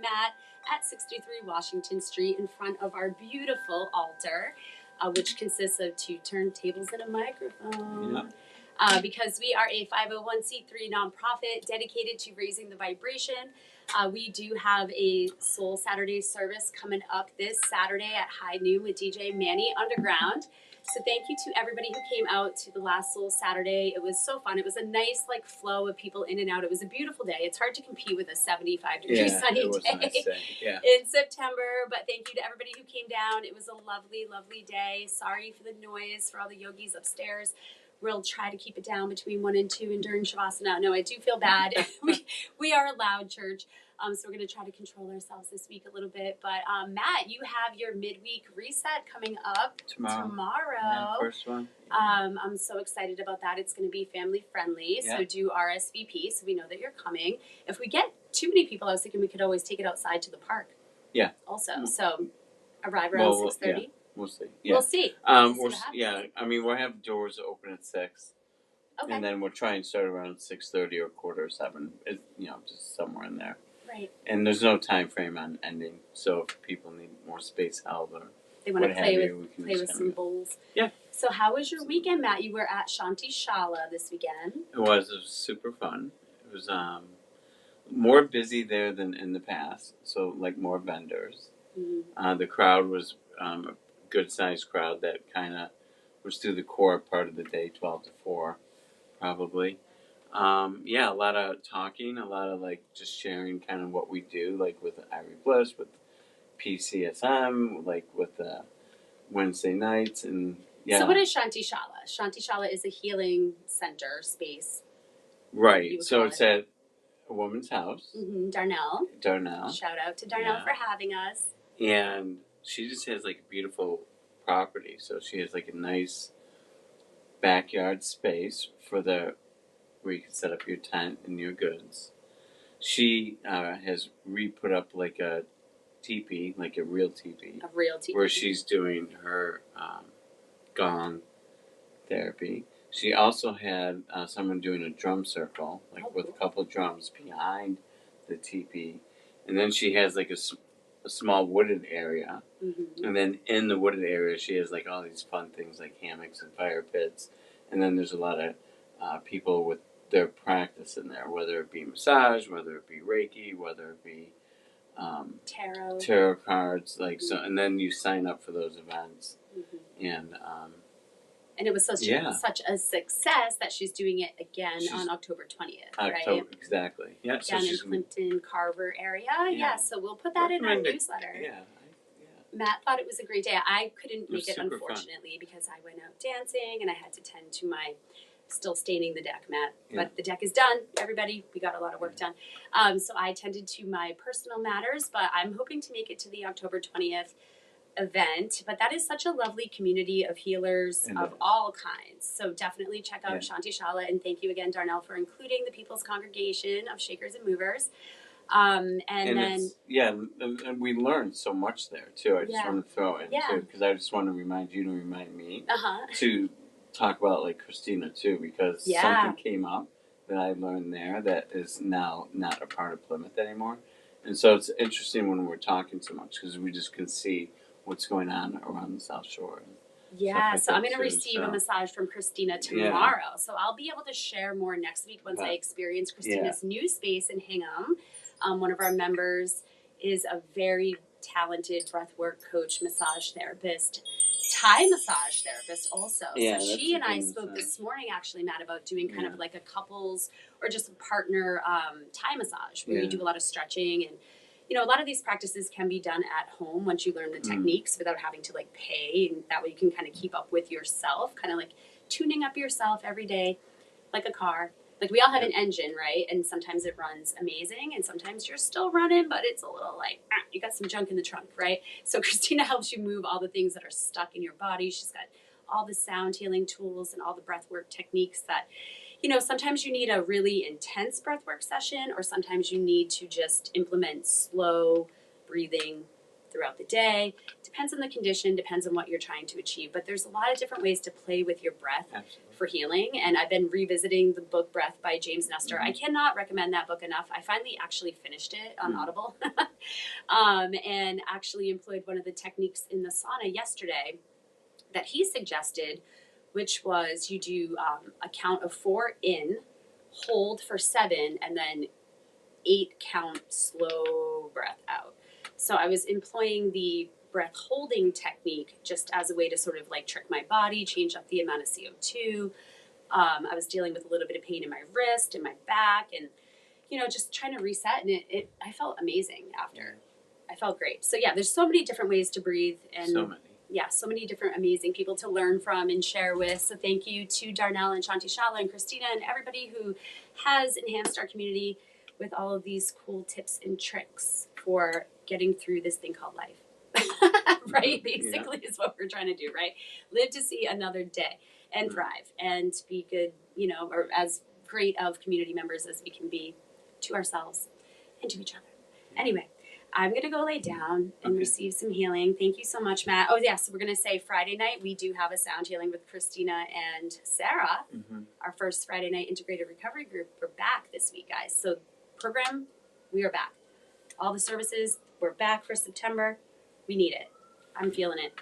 Matt at 63 Washington Street in front of our beautiful altar, which consists of 2 turntables and a microphone. Yep. Because we are a 501c3 nonprofit dedicated to raising the vibration. We do have a Soul Saturday service coming up this Saturday at high noon with DJ Manny Underground. So thank you to everybody who came out to the last Soul Saturday. It was so fun. It was a nice flow of people in and out. It was a beautiful day. It's hard to compete with a 75-degree sunny it was day, a nice day. Yeah. in September. But thank you to everybody who came down. It was a lovely, lovely day. Sorry for the noise for all the yogis upstairs. We'll try to keep it down between 1 and 2 and during Shavasana. No, I do feel bad. we are a loud church. So we're going to try to control ourselves this week a little bit. But Matt, you have your midweek reset coming up tomorrow. Yeah, first one. I'm so excited about that. It's going to be family friendly. Yeah. So do RSVP so we know that you're coming. If we get too many people, I was thinking we could always take it outside to the park. Yeah. Also, so arrive around 6:30. Yeah. We'll see. Yeah. We'll see. I mean, we'll have doors open at 6. Okay. And then we'll try and start around 6:30 or 6:45. It's, just somewhere in there. Right. And there's no time frame on ending, so if people need more space held or they want to play you, with some bowls. Yeah. So how was your weekend, Matt? You were at Shanti Shala this weekend. It was super fun. It was more busy there than in the past, so more vendors. Mm-hmm. The crowd was a good-sized crowd that kind of was through the core part of the day, 12 to 4, probably. A lot of talking, a lot of just sharing kind of what we do, with Ivory Bliss, with PCSM, with Wednesday nights, and yeah. So what is Shanti Shala? Shanti Shala is a healing center space. Right. So it's at a woman's house. Mm-hmm. Darnell. Shout out to Darnell for having us. And she just has a beautiful property. So she has a nice backyard space where you can set up your tent and your goods. She has re-put up a teepee, a real teepee. A real teepee. Where she's doing her gong therapy. She also had someone doing a drum circle, with a couple of drums behind the teepee. And then she has a small wooded area. Mm-hmm. And then in the wooded area, she has all these fun things like hammocks and fire pits. And then there's a lot of people with their practice in there, whether it be massage, whether it be Reiki, whether it be tarot cards, mm-hmm. So, and then you sign up for those events, mm-hmm. And it was such a success that she's doing it again on October 20th, right? Exactly. Yeah. Down in Clinton Carver area. Yeah. So we'll put that in our newsletter. Yeah. Matt thought it was a great day. I couldn't make it unfortunately fun. Because I went out dancing and I had to tend to my still staining the deck, Matt. Yeah. But the deck is done, everybody. We got a lot of work done. So I tended to my personal matters, but I'm hoping to make it to the October 20th event. But that is such a lovely community of healers of all kinds. So definitely check out Shanti Shala. And thank you again, Darnell, for including the People's Congregation of Shakers and Movers. And we learned so much there, too. I just want to throw in, too, because I just want to remind you to remind me to talk about Christina too, because something came up that I learned there that is now not a part of Plymouth anymore, and so it's interesting when we're talking so much because we just can see what's going on around the South Shore. So I'm going to receive a massage from Christina tomorrow, so I'll be able to share more next week once I experience Christina's new space in Hingham. One of our members is a very talented breathwork coach, massage therapist, Thai massage therapist also. So she and I spoke this morning, actually, Matt, about doing kind of a couples or just a partner Thai massage where you do a lot of stretching. And, a lot of these practices can be done at home once you learn the techniques without having to pay. And that way you can kind of keep up with yourself, kind of tuning up yourself every day like a car. We all have an engine, right? And sometimes it runs amazing, and sometimes you're still running, but it's a little you got some junk in the trunk, right? So Christina helps you move all the things that are stuck in your body. She's got all the sound healing tools and all the breathwork techniques that, sometimes you need a really intense breathwork session, or sometimes you need to just implement slow breathing throughout the day. Depends on the condition, depends on what you're trying to achieve. But there's a lot of different ways to play with your breath for healing. And I've been revisiting the book Breath by James Nestor. I cannot recommend that book enough. I finally actually finished it on Audible and actually employed one of the techniques in the sauna yesterday that he suggested, which was you do a count of 4 in, hold for 7, and then 8 count slow breath out. So I was employing the breath holding technique just as a way to sort of like trick my body, change up the amount of CO2. I was dealing with a little bit of pain in my wrist and my back, and just trying to reset. And I felt amazing after. I felt great. So yeah, there's so many different ways to breathe, and so many different amazing people to learn from and share with. So thank you to Darnell and Shanti Shala and Christina and everybody who has enhanced our community with all of these cool tips and tricks for getting through this thing called life. Right? Basically is what we're trying to do, right? Live to see another day and thrive and be good, or as great of community members as we can be to ourselves and to each other. Anyway, I'm going to go lay down and receive some healing. Thank you so much, Matt. Oh, yes, we're going to say Friday night, we do have a sound healing with Christina and Sarah, our first Friday night integrated recovery group. We're back this week, guys. So program, we are back. All the services, we're back for September. We need it. I'm feeling it.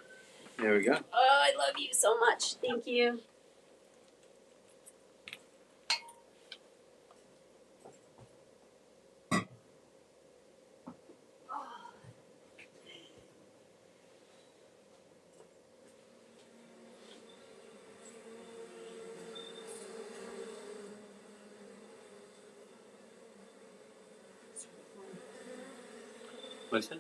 There we go. Oh, I love you so much. Thank you. What's that?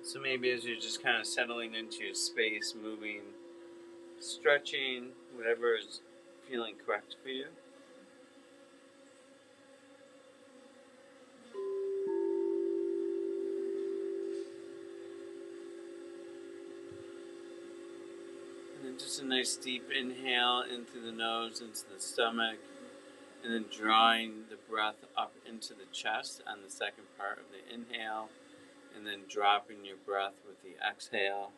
So maybe as you're just kind of settling into your space, moving, stretching, whatever is feeling correct for you. And then just a nice deep inhale in through the nose, into the stomach, and then drawing the breath up into the chest on the second part of the inhale, and then dropping your breath with the exhale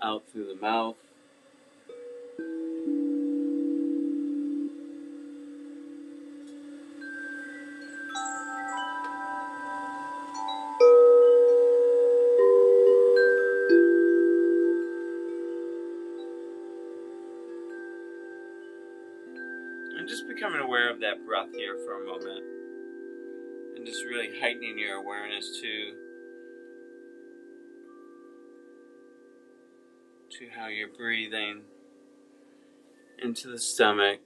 out through the mouth. And just becoming aware of that breath here for a moment. And just really heightening your awareness to how you're breathing into the stomach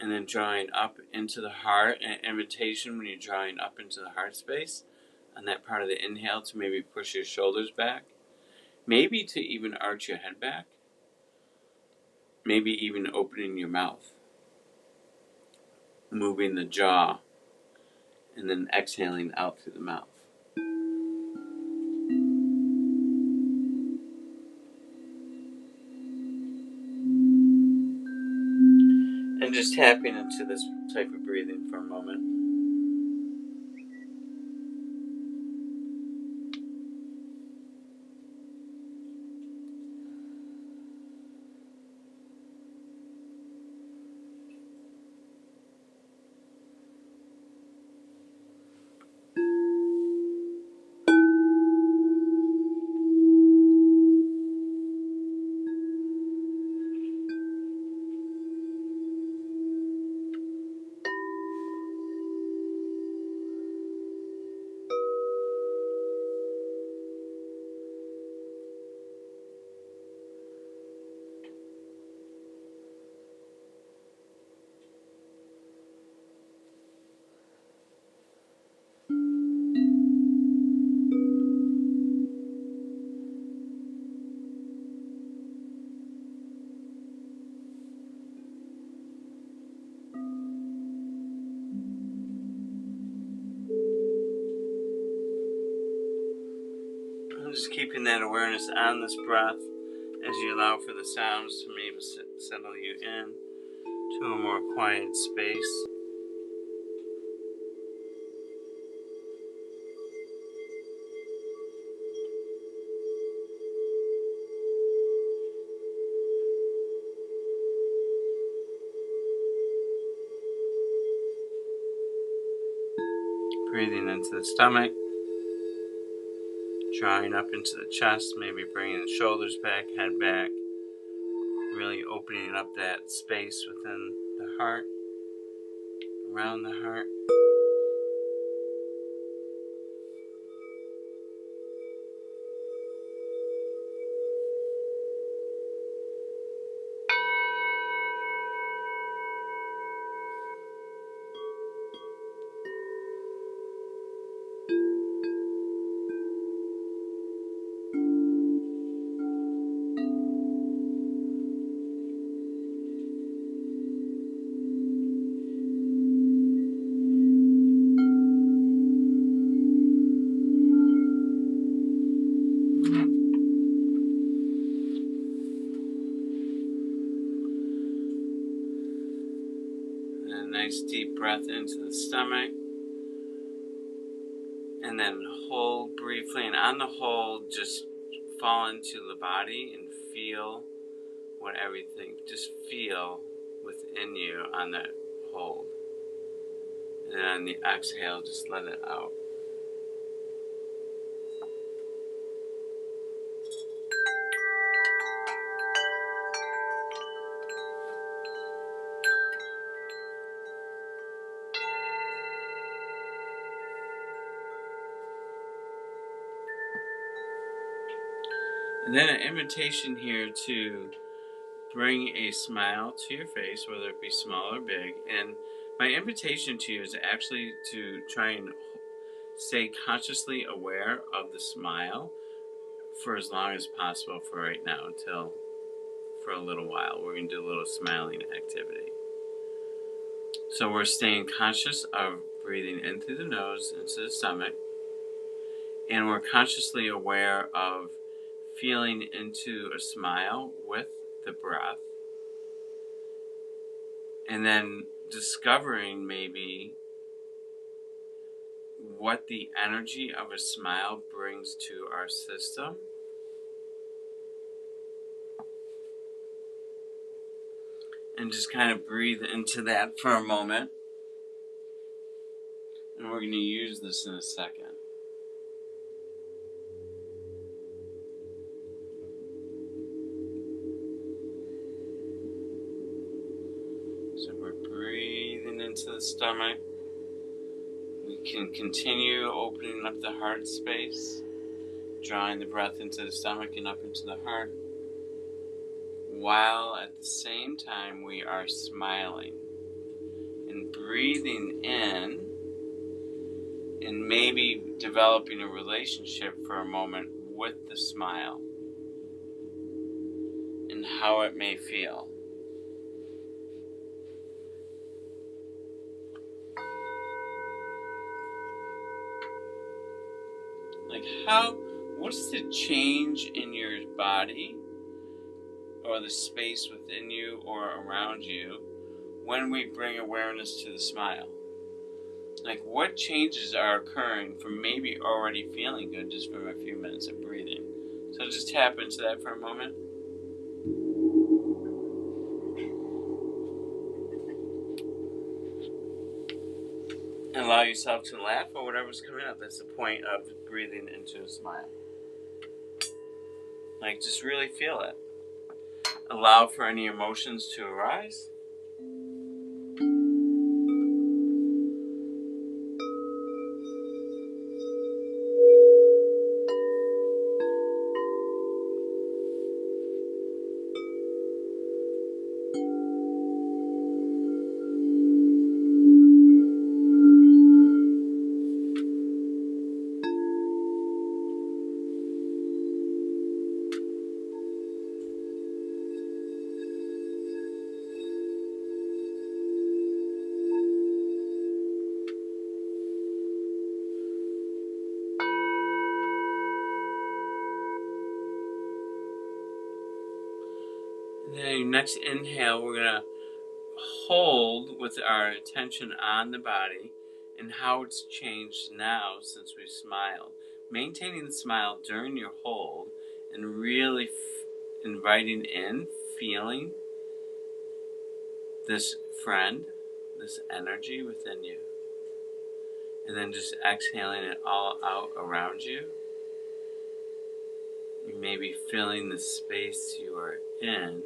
and then drawing up into the heart. An invitation when you're drawing up into the heart space on that part of the inhale to maybe push your shoulders back, maybe to even arch your head back, maybe even opening your mouth, moving the jaw, and then exhaling out through the mouth. And just tapping into this type of breathing for a moment. I'm just keeping that awareness on this breath as you allow for the sounds to maybe settle you in to a more quiet space. Breathing into the stomach, drawing up into the chest, maybe bringing the shoulders back, head back, really opening up that space within the heart, around the heart. And a nice deep breath into the stomach. And then hold briefly. And on the hold, just fall into the body and feel what everything, just feel within you on that hold. And then on the exhale, just let it out. And then an invitation here to bring a smile to your face, whether it be small or big. And my invitation to you is actually to try and stay consciously aware of the smile for as long as possible for right now, until for a little while. We're going to do a little smiling activity. So we're staying conscious of breathing in through the nose into the stomach, and we're consciously aware of feeling into a smile with the breath, and then discovering maybe what the energy of a smile brings to our system. And just kind of breathe into that for a moment. And we're going to use this in a second. So we're breathing into the stomach. We can continue opening up the heart space, drawing the breath into the stomach and up into the heart. while at the same time we are smiling and breathing in and maybe developing a relationship for a moment with the smile and how it may feel. Like what's the change in your body or the space within you or around you when we bring awareness to the smile? Like, what changes are occurring from maybe already feeling good just from a few minutes of breathing? So just tap into that for a moment. And allow yourself to laugh or whatever's coming up. That's the point of breathing into a smile. Like, just really feel it. Allow for any emotions to arise. And then your next inhale, we're going to hold with our attention on the body and how it's changed now since we smiled. Maintaining the smile during your hold and really inviting in, feeling this friend, this energy within you. And then just exhaling it all out around you. You may be filling the space you are in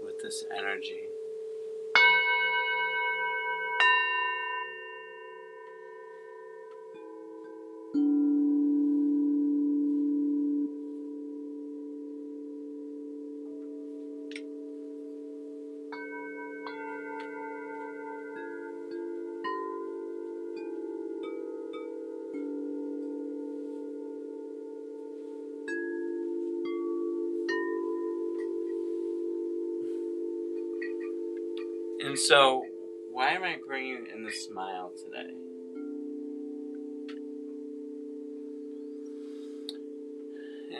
with this energy. And so, why am I bringing in the smile today?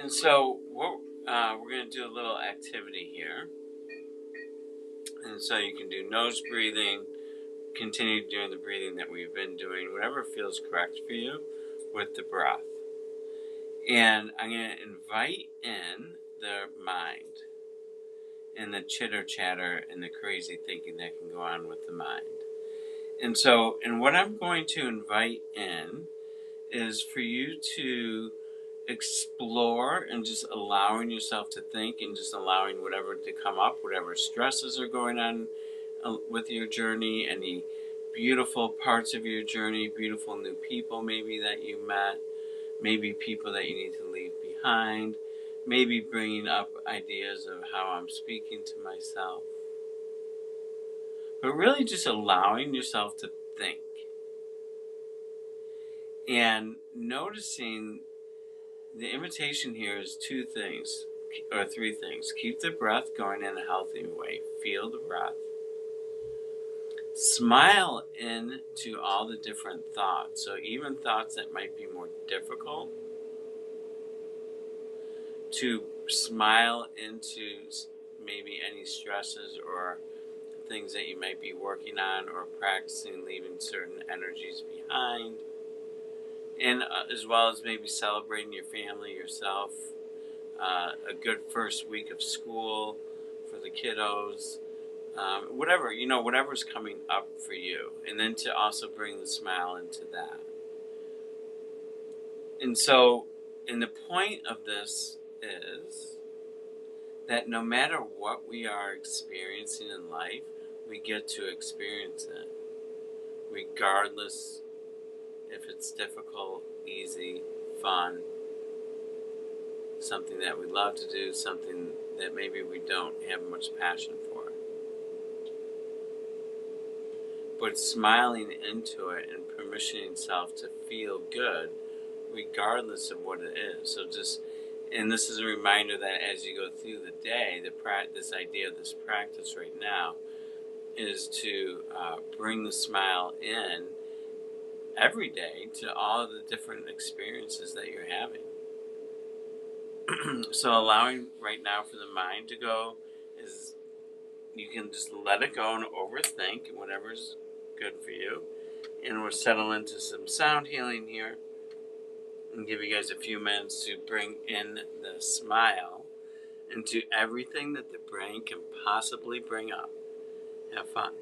And so, we're going to do a little activity here. And so you can do nose breathing, continue doing the breathing that we've been doing, whatever feels correct for you with the breath. And I'm going to invite in the mind and the chitter chatter and the crazy thinking that can go on with the mind. And so, and what I'm going to invite in is for you to explore and just allowing yourself to think and just allowing whatever to come up, whatever stresses are going on with your journey, any beautiful parts of your journey, beautiful new people maybe that you met, maybe people that you need to leave behind, maybe bringing up ideas of how I'm speaking to myself. But really just allowing yourself to think and noticing the invitation here is two things, or three things. Keep the breath going in a healthy way. Feel the breath. Smile into all the different thoughts. So even thoughts that might be more difficult, to smile into maybe any stresses or things that you might be working on or practicing leaving certain energies behind. And as well as maybe celebrating your family, yourself, a good first week of school for the kiddos, whatever's coming up for you. And then to also bring the smile into that. And so, and the point of this is that no matter what we are experiencing in life, we get to experience it, regardless if it's difficult, easy, fun, something that we love to do, something that maybe we don't have much passion for. But smiling into it and permissioning self to feel good regardless of what it is. So just, and this is a reminder that as you go through the day, this idea of this practice right now is to bring the smile in every day to all of the different experiences that you're having. So allowing right now for the mind to go is, you can just let it go and overthink whatever's good for you. And we'll settle into some sound healing here and give you guys a few minutes to bring in the smile into everything that the brain can possibly bring up. Have fun.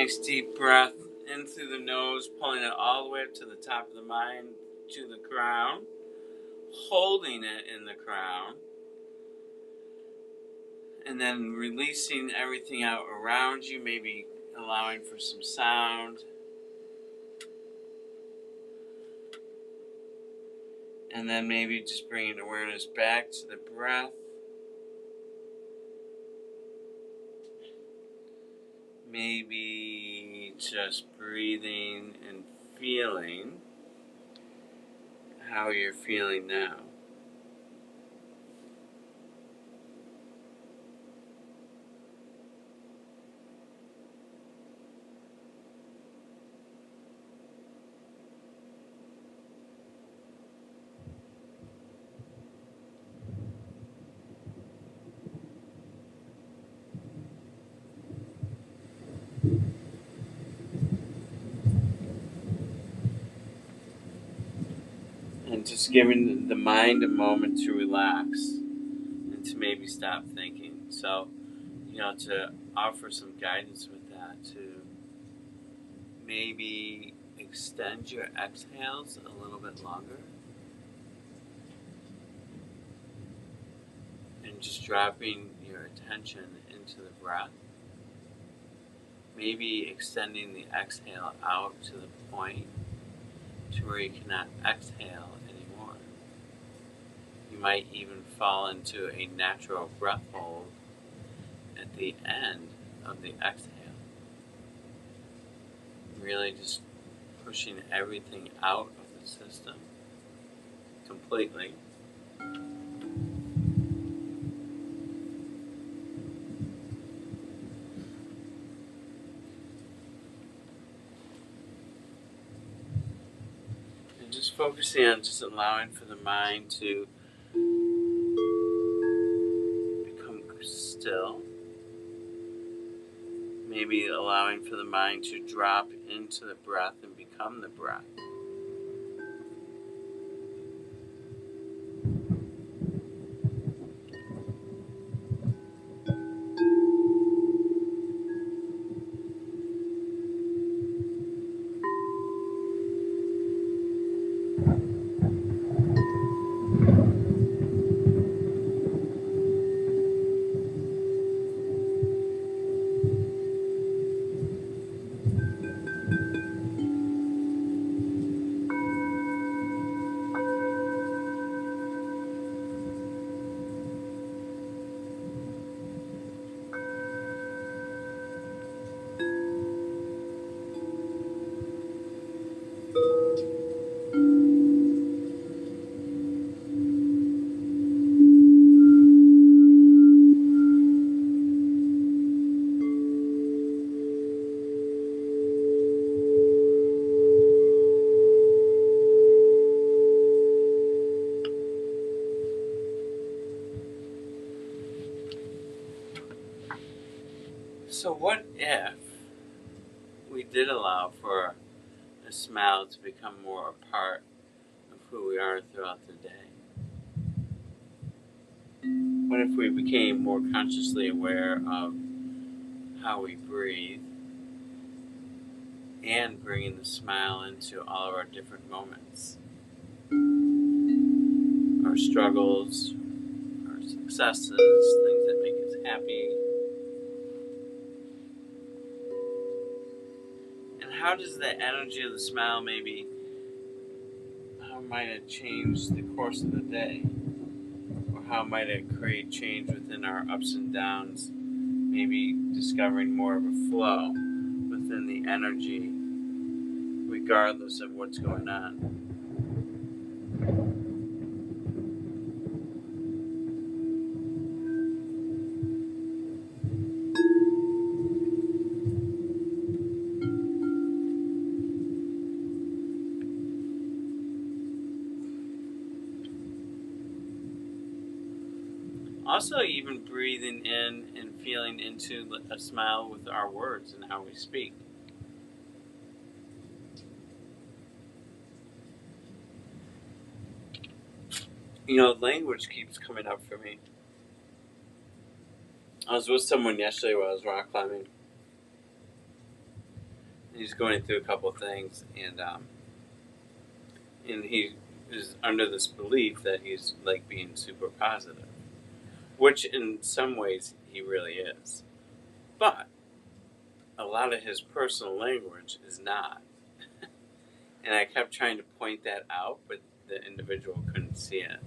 Nice deep breath in through the nose, pulling it all the way up to the top of the mind, to the crown, holding it in the crown, and then releasing everything out around you, maybe allowing for some sound. And then maybe just bringing awareness back to the breath. Maybe just breathing and feeling how you're feeling now. And just giving the mind a moment to relax and to maybe stop thinking. So, to offer some guidance with that, to maybe extend your exhales a little bit longer. And just dropping your attention into the breath. Maybe extending the exhale out to the point to where you cannot exhale anymore. You might even fall into a natural breath hold at the end of the exhale. Really just pushing everything out of the system completely. And just focusing on just allowing for the mind to become still. Maybe allowing for the mind to drop into the breath and become the breath. So what if we did allow for a smile to become more a part of who we are throughout the day? What if we became more consciously aware of how we breathe and bringing the smile into all of our different moments? Our struggles, our successes, things that make us happy. And how does the energy of the smile how might it change the course of the day? Or how might it create change within our ups and downs? Maybe discovering more of a flow within the energy, regardless of what's going on. Also, even breathing in and feeling into a smile with our words and how we speak. Language keeps coming up for me. I was with someone yesterday while I was rock climbing, He's going through a couple of things, and he is under this belief that he's like being super positive, which in some ways he really is. But a lot of his personal language is not. And I kept trying to point that out, but the individual couldn't see it.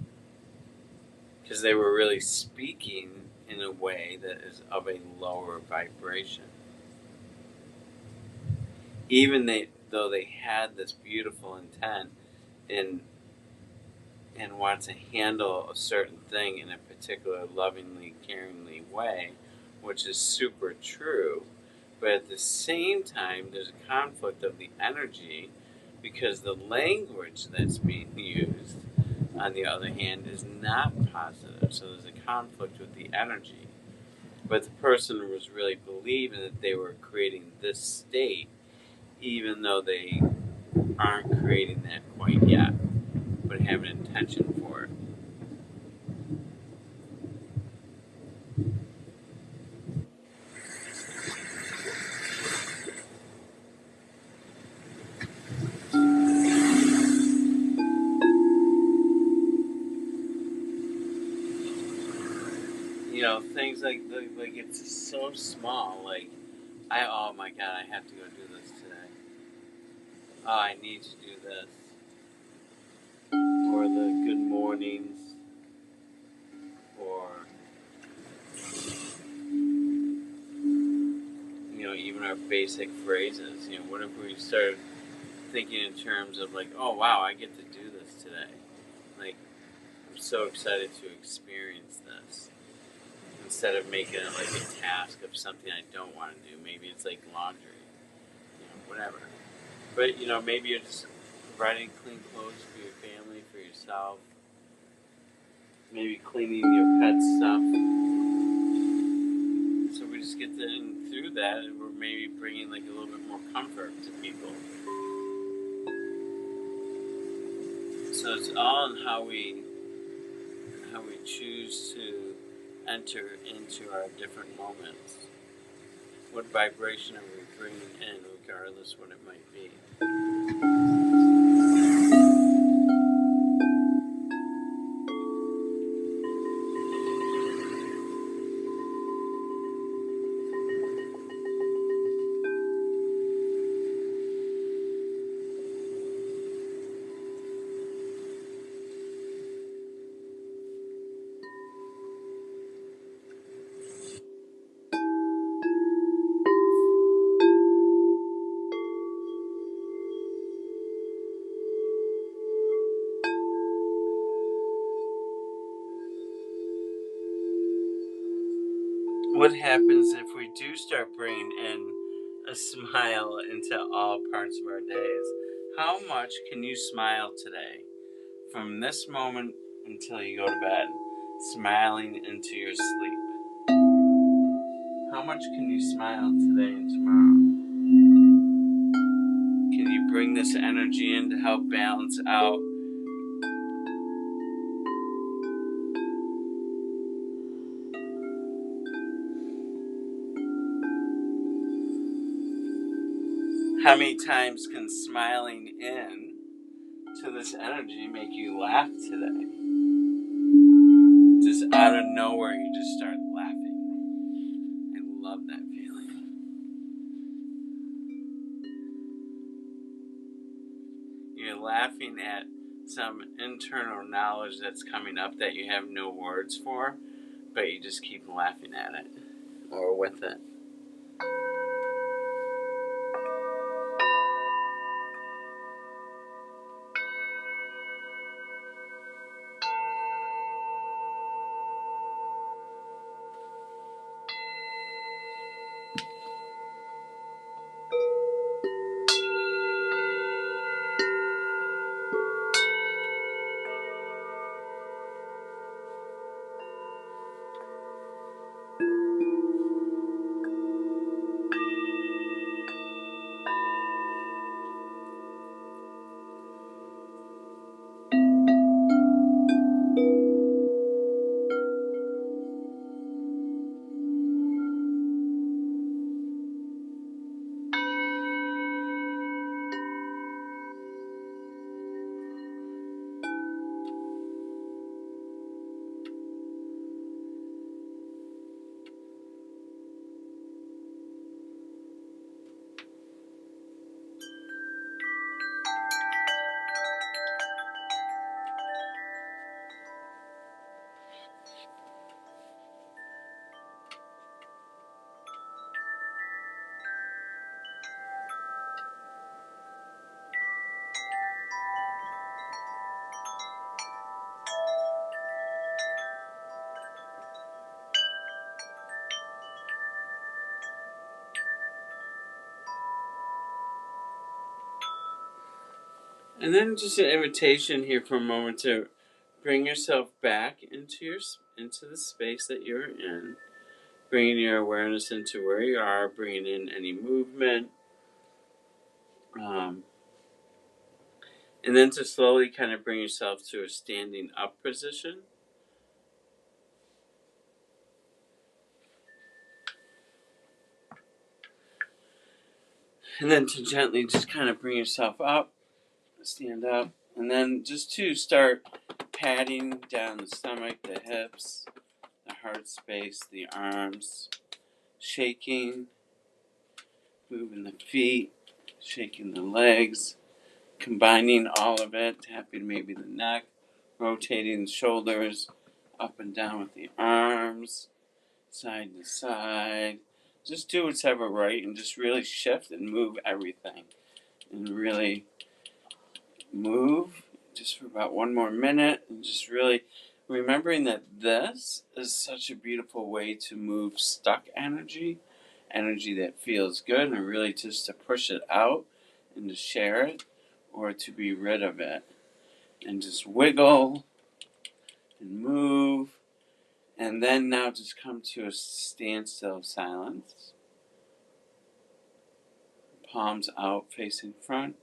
Because they were really speaking in a way that is of a lower vibration. Even though they had this beautiful intent and want to handle a certain thing in a particular lovingly, caringly way, which is super true, but at the same time, there's a conflict of the energy because the language that's being used, on the other hand, is not positive. So there's a conflict with the energy. But the person was really believing that they were creating this state, even though they aren't creating that quite yet, but have an intention for it. You know, things like it's so small. Like, oh my god, I have to go do this today. Oh, I need to do this. Or the good mornings, or even our basic phrases. What if we started thinking in terms of like, oh wow, I get to do this today. Like, I'm so excited to experience this. Instead of making it like a task of something I don't want to do. Maybe it's like laundry, whatever. But, maybe you're just providing clean clothes for your family, for yourself. Maybe cleaning your pet stuff. So we just get through that, and we're maybe bringing like a little bit more comfort to people. So it's all in how we choose to enter into our different moments. What vibration are we bringing in, regardless what it might be? What happens if we do start bringing in a smile into all parts of our days? How much can you smile today? From this moment until you go to bed, smiling into your sleep. How much can you smile today and tomorrow? Can you bring this energy in to help balance out how many times can smiling in to this energy make you laugh today? Just out of nowhere, you just start laughing. I love that feeling. You're laughing at some internal knowledge that's coming up that you have no words for, but you just keep laughing at it or with it. And then just an invitation here for a moment to bring yourself back into the space that you're in, bringing your awareness into where you are, bringing in any movement, and then to slowly kind of bring yourself to a standing up position. And then to gently just kind of bring yourself up, stand up, and then just to start patting down the stomach, the hips, the heart space, the arms, shaking, moving the feet, shaking the legs, combining all of it, tapping maybe the neck, rotating the shoulders up and down with the arms, side to side. Just do whatever right and just really shift and move everything. And really move just for about one more minute and just really remembering that this is such a beautiful way to move stuck energy that feels good, and really just to push it out and to share it or to be rid of it. And just wiggle and move. And then now just come to a standstill of silence. Palms out facing front.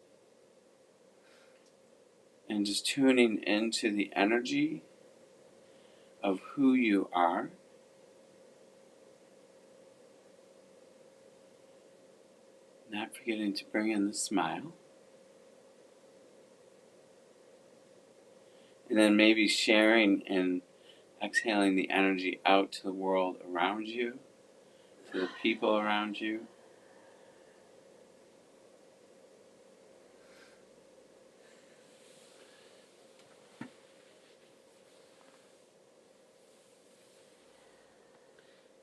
And just tuning into the energy of who you are. Not forgetting to bring in the smile. And then maybe sharing and exhaling the energy out to the world around you, to the people around you.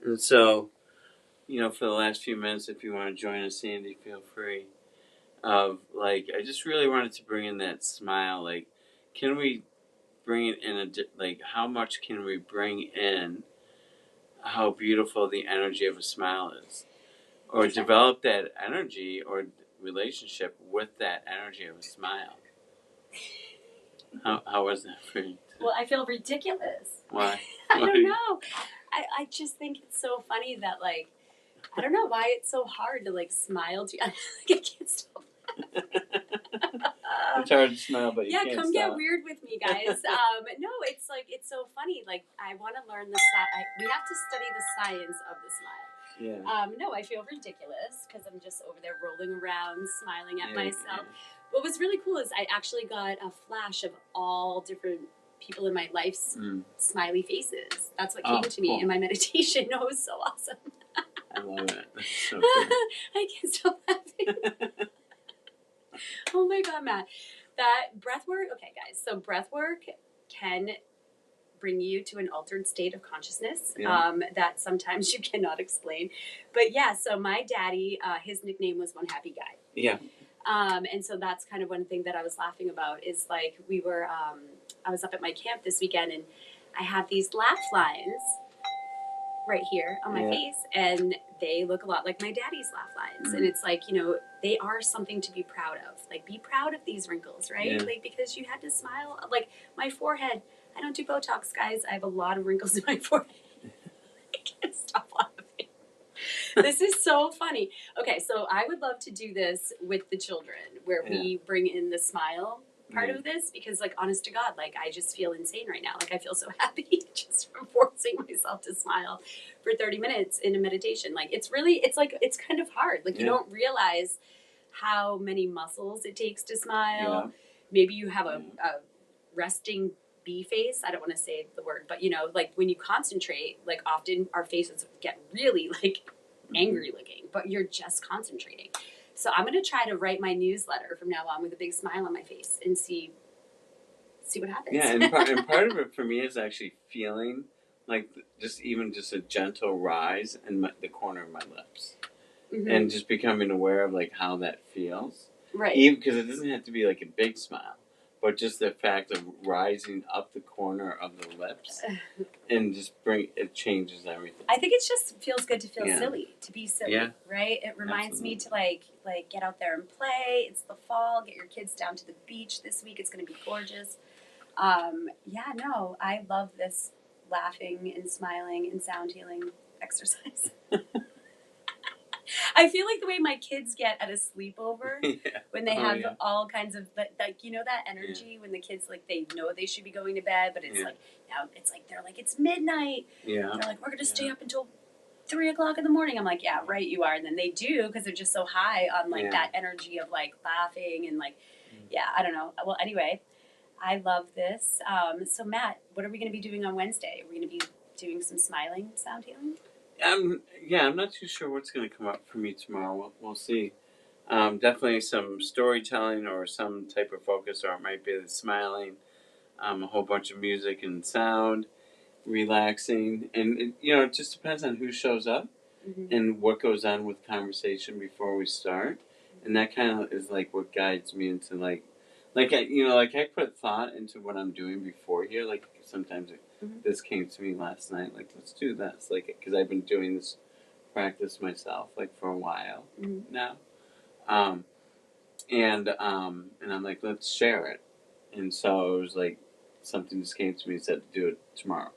And so, for the last few minutes, if you want to join us, Sandy, feel free. I just really wanted to bring in that smile. Can we bring it in how much can we bring in how beautiful the energy of a smile is? Or develop that energy or relationship with that energy of a smile. How was that for you? Well, I feel ridiculous. Why? I don't know. I just think it's so funny that, I don't know why it's so hard to, smile to you. I can't stop. It's hard to smile, but you can't come stop. Get weird with me, guys. No, it's so funny. I want to learn we have to study the science of the smile. Yeah. No, I feel ridiculous because I'm just over there rolling around, smiling at myself. Yeah. What was really cool is I actually got a flash of all different people in my life's smiley faces. That's what came to me in my meditation. No, it was so awesome. I love it. That's so cool. I can't stop laughing. Oh my God, Matt. That breathwork, okay, guys, so breathwork can bring you to an altered state of consciousness that sometimes you cannot explain. But yeah, so my daddy, his nickname was One Happy Guy. Yeah. And so that's kind of one thing that I was laughing about is we were, I was up at my camp this weekend and I have these laugh lines right here on my face, and they look a lot like my daddy's laugh lines. And it's they are something to be proud of. Be proud of these wrinkles, right? Yeah. Because you had to smile. My forehead, I don't do Botox, guys. I have a lot of wrinkles in my forehead. I can't stop laughing. This is so funny. Okay, so I would love to do this with the children, where we bring in the smile part of this, because honest to God, I just feel insane right now. I feel so happy just from forcing myself to smile for 30 minutes in a meditation. It's kind of hard. You don't realize how many muscles it takes to smile. Yeah. Maybe you have a resting bee face. I don't want to say the word, but when you concentrate, often our faces get really angry looking, but you're just concentrating. So I'm going to try to write my newsletter from now on with a big smile on my face and see what happens. Yeah, and part of it for me is actually feeling just a gentle rise in the corner of my lips. Mm-hmm. And just becoming aware of how that feels. Right. Even because it doesn't have to be a big smile, but just the fact of rising up the corner of the lips and just it changes everything. I think it just feels good to feel silly, to be silly, right? It reminds me to like get out there and play. It's the fall. Get your kids down to the beach this week. It's going to be gorgeous. I love this laughing and smiling and sound healing exercise. I feel like the way my kids get at a sleepover when they have all kinds of like, you know, that energy when the kids like they know they should be going to bed, but it's like now it's like they're like it's midnight. Yeah, they're like we're gonna stay up until 3 o'clock in the morning. I'm like, yeah, right, you are, and then they do because they're just so high on like that energy of like laughing and like I don't know. Well, anyway, I love this. So Matt, what are we gonna be doing on Wednesday? Are we gonna be doing some smiling sound healing? I'm not too sure what's going to come up for me tomorrow. We'll see. Definitely some storytelling or some type of focus, or it might be the smiling, a whole bunch of music and sound, relaxing. And, it just depends on who shows up and what goes on with conversation before we start. And that kind of is like what guides me into I put thought into what I'm doing before here. Like sometimes this came to me last night. Like let's do this. Like because I've been doing this practice myself like for a while now. And I'm like let's share it. And so it was like something just came to me and said to do it tomorrow.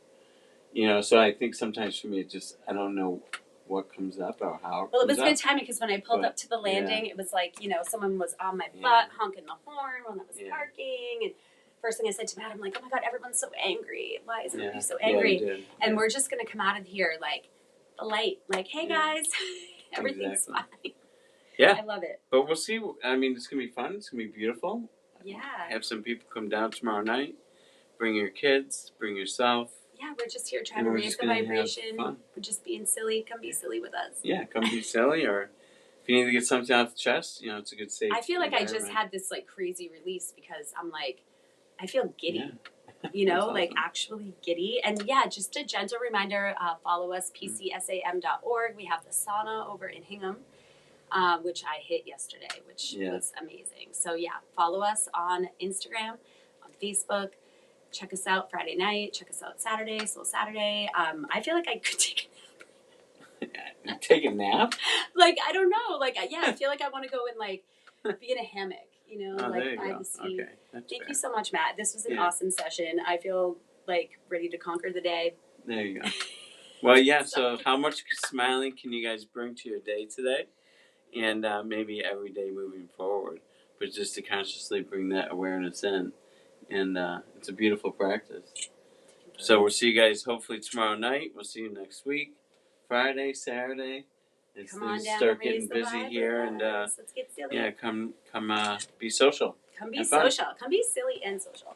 So I think sometimes for me it just I don't know what comes up or how. Well, it was good timing because when I pulled up to the landing, it was like someone was on my butt honking the horn when I was parking, and first thing I said to Matt, I'm like, oh my god, everyone's so angry. Why is everybody so angry? And we're just gonna come out of here like the light, like, hey guys, everything's fine. Yeah, I love it. But we'll see. I mean, it's gonna be fun. It's gonna be beautiful. Yeah. Have some people come down tomorrow night. Bring your kids. Bring yourself. Yeah, we're just here trying to raise the vibration. We're just being silly. Come be silly with us. Yeah, come be silly. Or if you need to get something off the chest, it's a good safe. I feel like I just had this like crazy release because I'm like, I feel giddy. Awesome. Like actually giddy. And just a gentle reminder, follow us, pcsam.org. We have the sauna over in Hingham, which I hit yesterday, which was amazing. So follow us on Instagram, on Facebook. Check us out Friday night. Check us out Saturday, Soul Saturday. I feel like I could take a nap. Take a nap? Like, I don't know. Like, I feel like I want to go and, like, be in a hammock, like by the sea. Okay. Thank you so much, Matt. This was an awesome session. I feel, like, ready to conquer the day. There you go. Well, so how much smiling can you guys bring to your day today? And maybe every day moving forward. But just to consciously bring that awareness in. And it's a beautiful practice. So we'll see you guys hopefully tomorrow night. We'll see you next week. Friday, Saturday. As things start getting busy here. And let's get silly. come be social. Come be social. Come be silly and social.